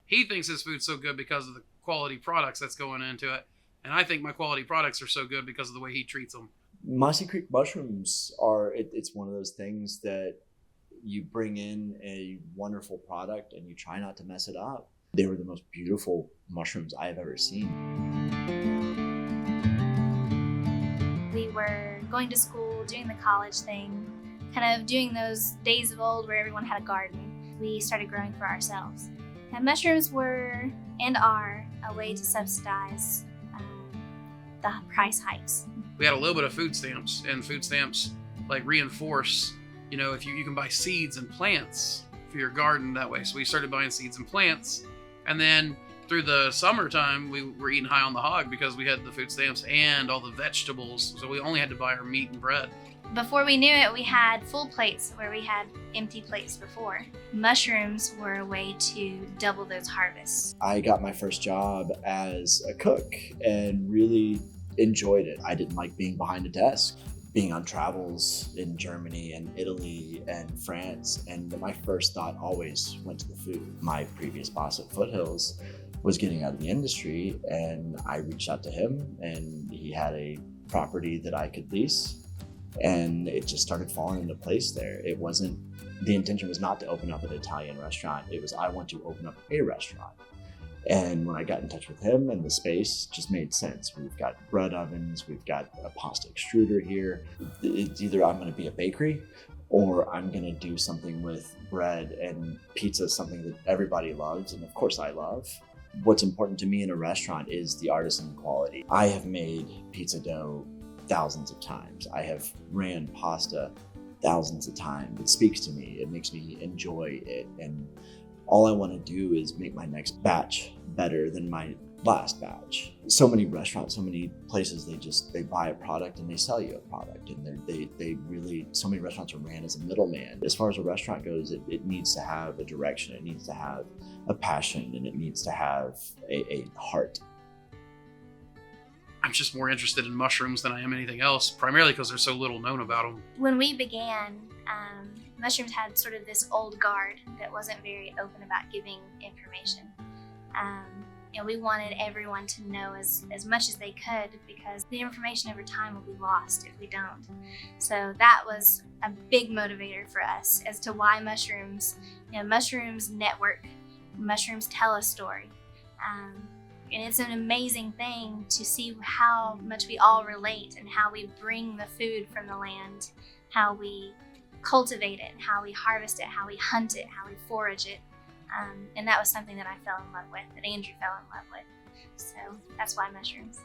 He thinks his food's so good because of the quality products that's going into it. And I think my quality products are so good because of the way he treats them. Mossy Creek mushrooms are, it's one of those things that you bring in a wonderful product and you try not to mess it up. They were the most beautiful mushrooms I've ever seen. We were going to school, doing the college thing, kind of doing those days of old where everyone had a garden. We started growing for ourselves. And mushrooms were and are a way to subsidize the price hikes. We had a little bit of food stamps, and food stamps like reinforce, if you can buy seeds and plants for your garden that way. So we started buying seeds and plants, and then through the summertime we were eating high on the hog because we had the food stamps and all the vegetables. So we only had to buy our meat and bread. Before we knew it, we had full plates where we had empty plates before. Mushrooms were a way to double those harvests. I got my first job as a cook and really enjoyed it. I didn't like being behind a desk, being on travels in Germany and Italy and France, and my first thought always went to the food. My previous boss at Foothills was getting out of the industry, and I reached out to him, and he had a property that I could lease. And it just started falling into place there. The intention was not to open up an Italian restaurant. It was, I want to open up a restaurant. And when I got in touch with him, and the space just made sense. We've got bread ovens, we've got a pasta extruder here. It's either I'm going to be a bakery or I'm going to do something with bread, and pizza is something that everybody loves. And of course I love. What's important to me in a restaurant is the artisan quality. I have made pizza dough thousands of times. I have ran pasta thousands of times. It speaks to me. It makes me enjoy it. And all I want to do is make my next batch better than my last batch. So many restaurants, so many places, they buy a product and they sell you a product. And they really, so many restaurants are ran as a middleman. As far as a restaurant goes, it needs to have a direction. It needs to have a passion, and it needs to have a heart. I'm just more interested in mushrooms than I am anything else, primarily because there's so little known about them. When we began, mushrooms had sort of this old guard that wasn't very open about giving information. And we wanted everyone to know as much as they could, because the information over time will be lost if we don't. So that was a big motivator for us as to why mushrooms, mushrooms network, mushrooms tell a story. And it's an amazing thing to see how much we all relate, and how we bring the food from the land, how we cultivate it, how we harvest it, how we hunt it, how we forage it. And that was something that I fell in love with, that Andrew fell in love with. So that's why mushrooms.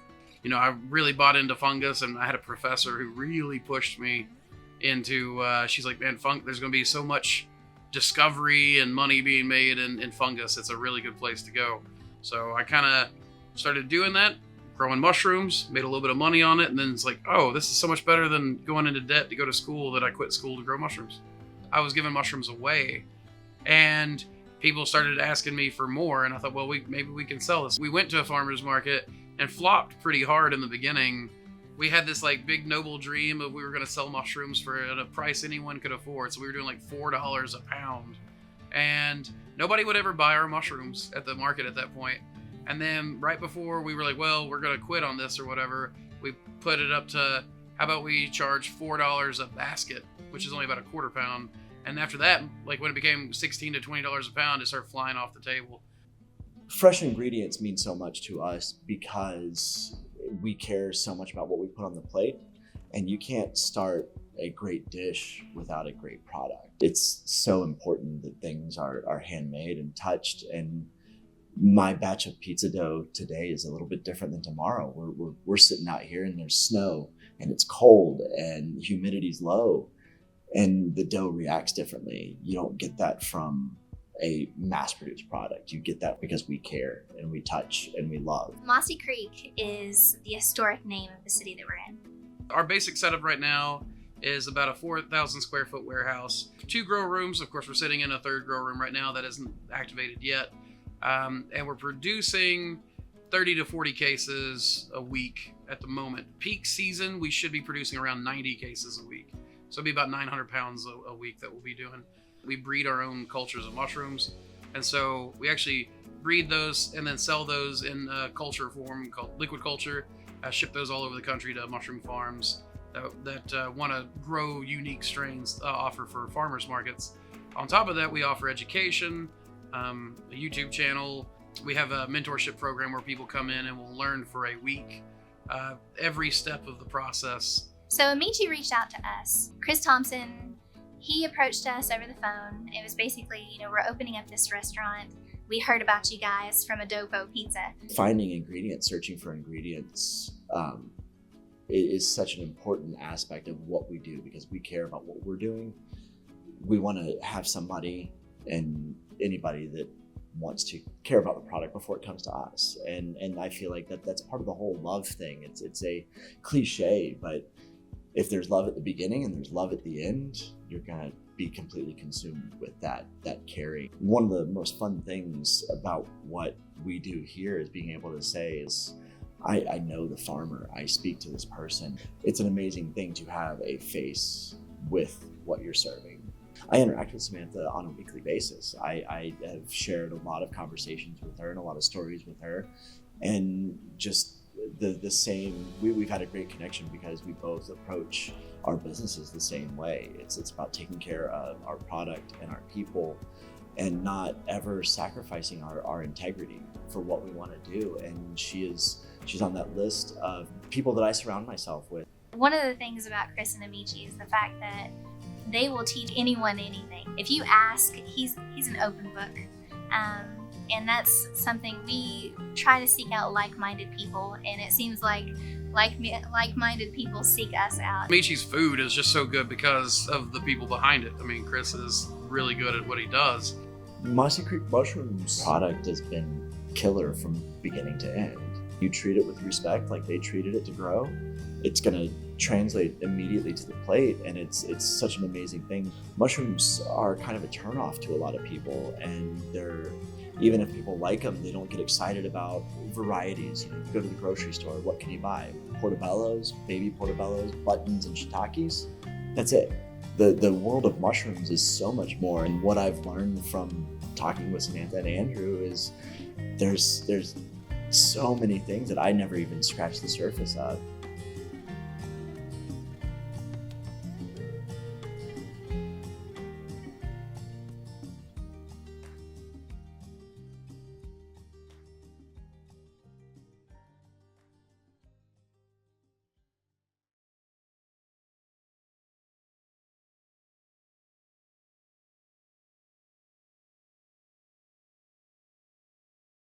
I really bought into fungus, and I had a professor who really pushed me into, she's like, man, there's going to be so much discovery and money being made in fungus. It's a really good place to go. So I kind of started doing that, growing mushrooms, made a little bit of money on it, and then it's like, oh, this is so much better than going into debt to go to school, that I quit school to grow mushrooms. I was giving mushrooms away, and people started asking me for more, and I thought, well, maybe we can sell this. We went to a farmer's market and flopped pretty hard in the beginning. We had this like big noble dream of we were going to sell mushrooms for at a price anyone could afford. So we were doing like $4 a pound, and nobody would ever buy our mushrooms at the market at that point. And then right before we were like, well, we're going to quit on this or whatever, we put it up to, how about we charge $4 a basket, which is only about a quarter pound. And after that, like when it became $16 to $20 a pound, it started flying off the table. Fresh ingredients mean so much to us because we care so much about what we put on the plate, and you can't start a great dish without a great product. It's so important that things are handmade and touched. And my batch of pizza dough today is a little bit different than tomorrow. We're sitting out here and there's snow and it's cold and humidity's low, and the dough reacts differently. You don't get that from a mass-produced product. You get that because we care and we touch and we love. Mossy Creek is the historic name of the city that we're in. Our basic setup right now is about a 4,000 square foot warehouse. 2 grow rooms. Of course, we're sitting in a 3rd grow room right now that isn't activated yet. And we're producing 30 to 40 cases a week at the moment. Peak season, we should be producing around 90 cases a week. So it'll be about 900 pounds a week that we'll be doing. We breed our own cultures of mushrooms. And so we actually breed those and then sell those in a culture form called liquid culture. Ship those all over the country to mushroom farms that want to grow unique strains, offer for farmers markets. On top of that, we offer education, a YouTube channel. We have a mentorship program where people come in and will learn for a week, every step of the process. So Amici reached out to us. Chris Thompson, he approached us over the phone. It was basically, we're opening up this restaurant. We heard about you guys from Adobo Pizza. Finding ingredients, searching for ingredients, is such an important aspect of what we do because we care about what we're doing. We want to have somebody and anybody that wants to care about the product before it comes to us. And I feel like that's part of the whole love thing. It's a cliche, but if there's love at the beginning and there's love at the end, you're gonna be completely consumed with that caring. One of the most fun things about what we do here is being able to say is, I know the farmer, I speak to this person. It's an amazing thing to have a face with what you're serving. I interact with Samantha on a weekly basis. I have shared a lot of conversations with her and a lot of stories with her, and just the same, we've had a great connection because we both approach our businesses the same way. It's about taking care of our product and our people and not ever sacrificing our integrity for what we want to do. And she's on that list of people that I surround myself with. One of the things about Chris and Amici is the fact that they will teach anyone anything. If you ask, he's an open book. And that's something we try to seek out like-minded people, and it seems like like-minded people seek us out. Amici's food is just so good because of the people behind it. I mean, Chris is really good at what he does. Mossy Creek Mushrooms product has been killer from beginning to end. You treat it with respect like they treated it to grow, it's gonna translate immediately to the plate, and it's such an amazing thing. Mushrooms are kind of a turnoff to a lot of people, and they're, even if people like them, they don't get excited about varieties. You go to the grocery store, what can you buy? Portobellos, baby portobellos, buttons, and shiitakes. That's it. The world of mushrooms is so much more, and what I've learned from talking with Samantha and Andrew is there's so many things that I never even scratched the surface of.